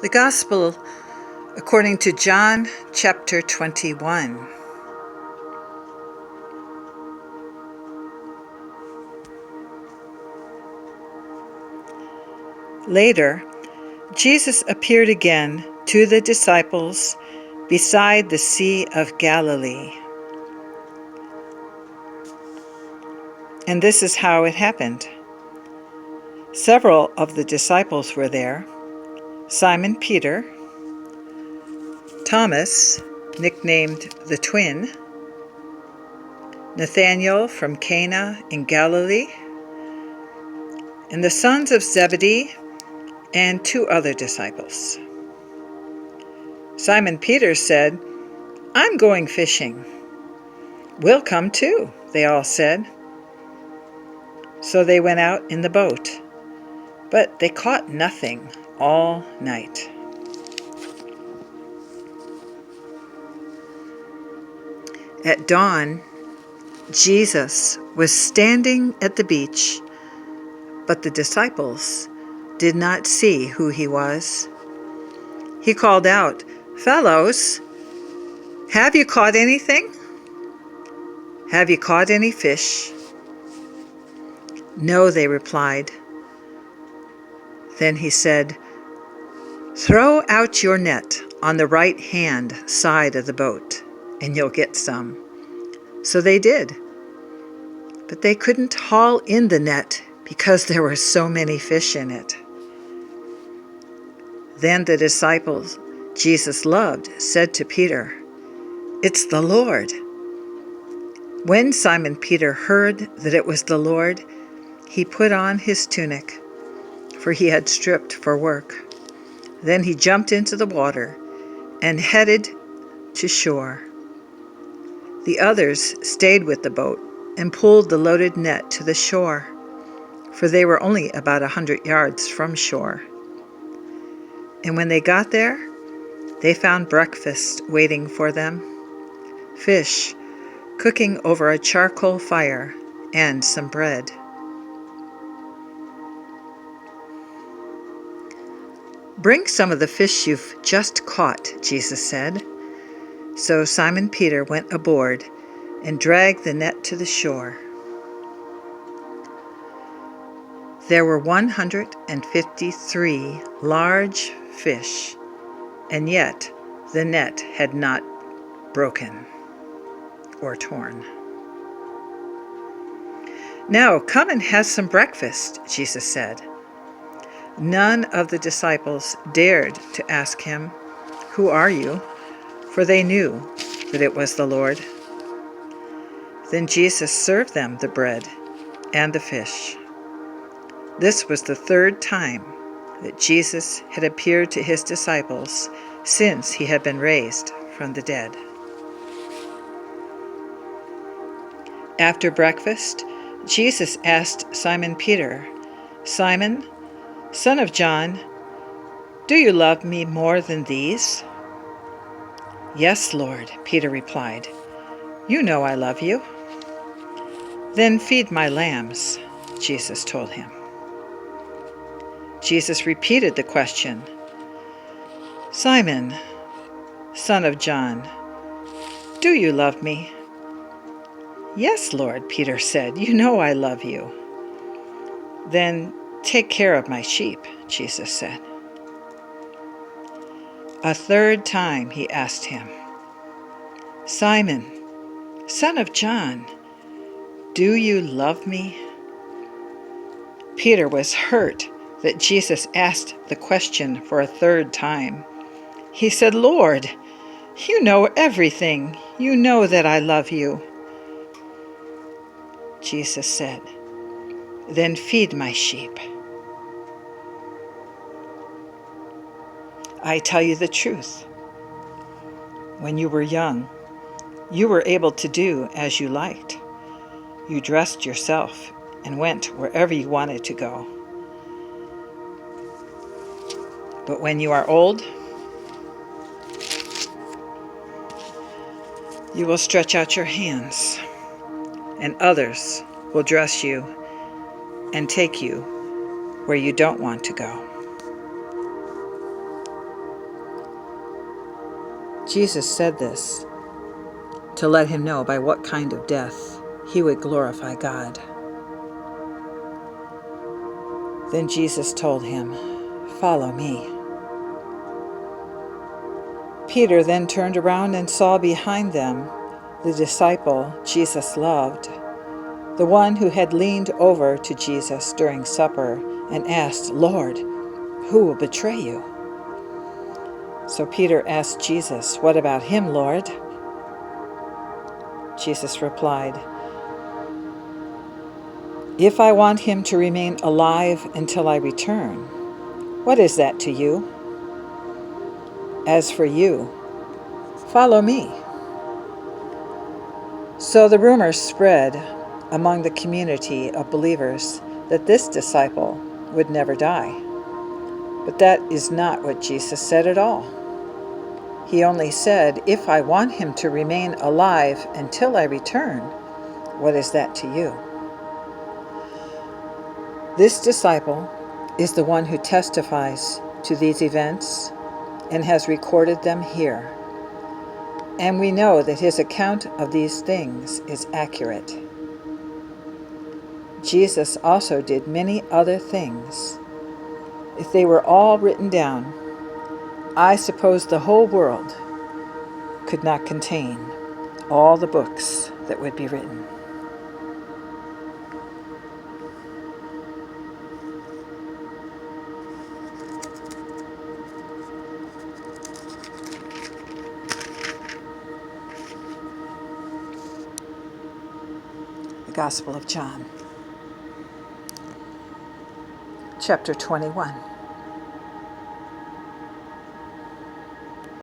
The Gospel according to John chapter 21. Later, Jesus appeared again to the disciples beside the Sea of Galilee. And this is how it happened. Several of the disciples were there: Simon Peter, Thomas, nicknamed the Twin, Nathanael from Cana in Galilee, and the sons of Zebedee, and 2 other disciples. Simon Peter said, "I'm going fishing." "We'll come too," they all said. So they went out in the boat, but they caught nothing all night. At dawn, Jesus was standing at the beach, but the disciples did not see who he was. He called out, "Fellows, have you caught anything? Have you caught any fish?" "No," they replied. Then he said, "Throw out your net on the right-hand side of the boat, and you'll get some." So they did. But they couldn't haul in the net because there were so many fish in it. Then the disciples Jesus loved said to Peter, "It's the Lord." When Simon Peter heard that it was the Lord, he put on his tunic, for he had stripped for work. Then he jumped into the water and headed to shore. The others stayed with the boat and pulled the loaded net to the shore, for they were only about 100 yards from shore. And when they got there, they found breakfast waiting for them: fish cooking over a charcoal fire and some bread. "Bring some of the fish you've just caught," Jesus said. So Simon Peter went aboard and dragged the net to the shore. There were 153 large fish, and yet the net had not broken or torn. "Now come and have some breakfast," Jesus said. None of the disciples dared to ask him, "Who are you?" for they knew that it was the Lord. Then Jesus served them the bread and the fish. This was the 3rd time that Jesus had appeared to his disciples since he had been raised from the dead. After breakfast, Jesus asked Simon Peter, "Simon, son of John, do you love me more than these?" "Yes, Lord," Peter replied. "You know I love you." "Then feed my lambs," Jesus told him. Jesus repeated the question, "Simon, son of John, do you love me?" "Yes, Lord," Peter said. "You know I love you." "Then take care of my sheep," Jesus said. A 3rd time he asked him, "Simon, son of John, do you love me?" Peter was hurt that Jesus asked the question for a 3rd time. He said, "Lord, you know everything. You know that I love you." Jesus said, "Then feed my sheep." I tell you the truth. When you were young, you were able to do as you liked. You dressed yourself and went wherever you wanted to go. But when you are old, you will stretch out your hands, and others will dress you and take you where you don't want to go. Jesus said this to let him know by what kind of death he would glorify God. Then Jesus told him, "Follow me." Peter then turned around and saw behind them the disciple Jesus loved, the one who had leaned over to Jesus during supper and asked, "Lord, who will betray you?" So Peter asked Jesus, "What about him, Lord?" Jesus replied, "If I want him to remain alive until I return, what is that to you? As for you, follow me." So the rumor spread among the community of believers that this disciple would never die. But that is not what Jesus said at all. He only said, "If I want him to remain alive until I return, what is that to you?" This disciple is the one who testifies to these events and has recorded them here. And we know that his account of these things is accurate. Jesus also did many other things. If they were all written down, I suppose the whole world could not contain all the books that would be written. The Gospel of John, chapter 21.